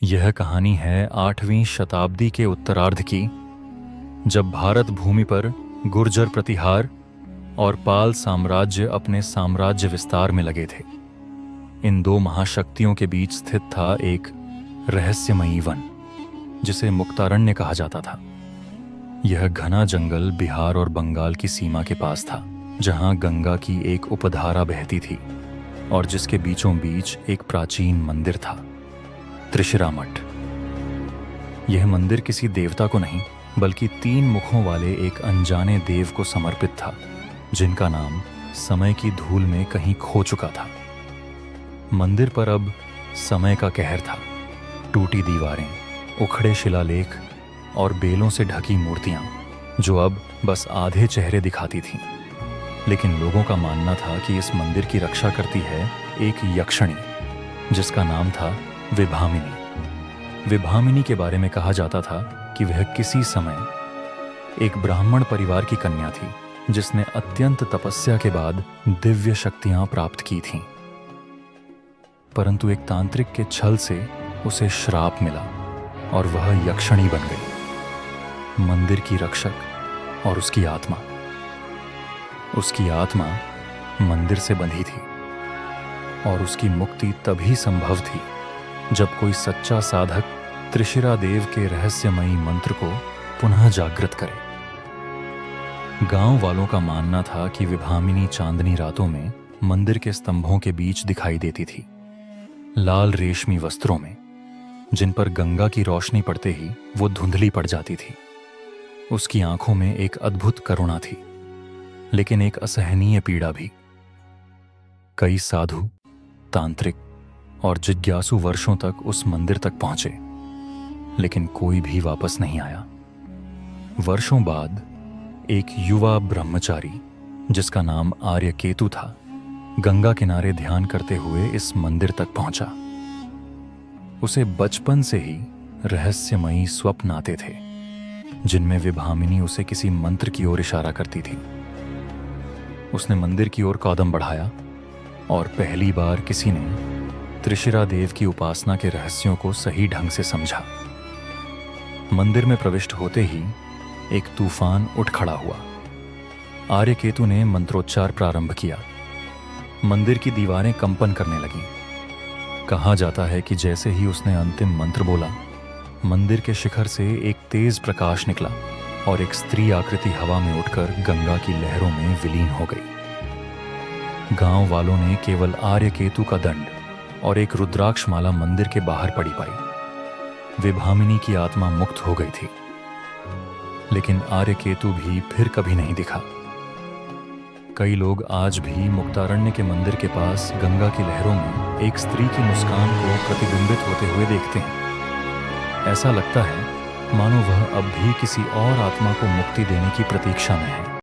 यह कहानी है 8वीं शताब्दी के उत्तरार्ध की, जब भारत भूमि पर गुर्जर प्रतिहार और पाल साम्राज्य अपने साम्राज्य विस्तार में लगे थे। इन दो महाशक्तियों के बीच स्थित था एक रहस्यमयी वन, जिसे मुक्तारण्य कहा जाता था। यह घना जंगल बिहार और बंगाल की सीमा के पास था, जहां गंगा की एक उपधारा बहती थी और जिसके बीचों बीच एक प्राचीन मंदिर था, त्रिशिरा मठ। यह मंदिर किसी देवता को नहीं, बल्कि 3 मुखों वाले एक अनजाने देव को समर्पित था, जिनका नाम समय की धूल में कहीं खो चुका था। मंदिर पर अब समय का कहर था। टूटी दीवारें, उखड़े शिलालेख और बेलों से ढकी मूर्तियां, जो अब बस आधे चेहरे दिखाती थीं। लेकिन लोगों का मानना था कि इस मंदिर की रक्षा करती है एक यक्षिणी, जिसका नाम था विभामिनी। विभामिनी के बारे में कहा जाता था कि वह किसी समय एक ब्राह्मण परिवार की कन्या थी, जिसने अत्यंत तपस्या के बाद दिव्य शक्तियां प्राप्त की थीं। परंतु एक तांत्रिक के छल से उसे श्राप मिला और वह यक्षिणी बन गई। मंदिर की रक्षक और उसकी आत्मा मंदिर से बंधी थी, और उसकी मुक्ति तभी संभव थी जब कोई सच्चा साधक त्रिशिरा देव के रहस्यमयी मंत्र को पुनः जागृत करे। गांव वालों का मानना था कि विभामिनी चांदनी रातों में मंदिर के स्तंभों के बीच दिखाई देती थी, लाल रेशमी वस्त्रों में, जिन पर गंगा की रोशनी पड़ते ही वो धुंधली पड़ जाती थी। उसकी आंखों में एक अद्भुत करुणा थी, लेकिन एक असहनीय पीड़ा भी। कई साधु, तांत्रिक और जिज्ञासु वर्षों तक उस मंदिर तक पहुंचे, लेकिन कोई भी वापस नहीं आया। वर्षों बाद एक युवा ब्रह्मचारी, जिसका नाम आर्यकेतु था, गंगा किनारे ध्यान करते हुए इस मंदिर तक पहुंचा। उसे बचपन से ही रहस्यमयी स्वप्न आते थे, जिनमें विभामिनी उसे किसी मंत्र की ओर इशारा करती थी। उसने मंदिर की ओर कदम बढ़ाया और पहली बार किसी ने त्रिशिरा देव की उपासना के रहस्यों को सही ढंग से समझा। मंदिर में प्रविष्ट होते ही एक तूफान उठ खड़ा हुआ। आर्यकेतु ने मंत्रोच्चार प्रारंभ किया। मंदिर की दीवारें कंपन करने लगीं। कहा जाता है कि जैसे ही उसने अंतिम मंत्र बोला, मंदिर के शिखर से एक तेज प्रकाश निकला और एक स्त्री आकृति हवा में उठकर गंगा की लहरों में विलीन हो गई। गांव वालों ने केवल आर्यकेतु का दंड और एक रुद्राक्ष माला मंदिर के बाहर पड़ी पाई। विभामिनी की आत्मा मुक्त हो गई थी, लेकिन आर्यकेतु भी फिर कभी नहीं दिखा। कई लोग आज भी मुक्तारण्य के मंदिर के पास गंगा की लहरों में एक स्त्री की मुस्कान को प्रतिबिंबित होते हुए देखते हैं। ऐसा लगता है मानो वह अब भी किसी और आत्मा को मुक्ति देने की प्रतीक्षा में है।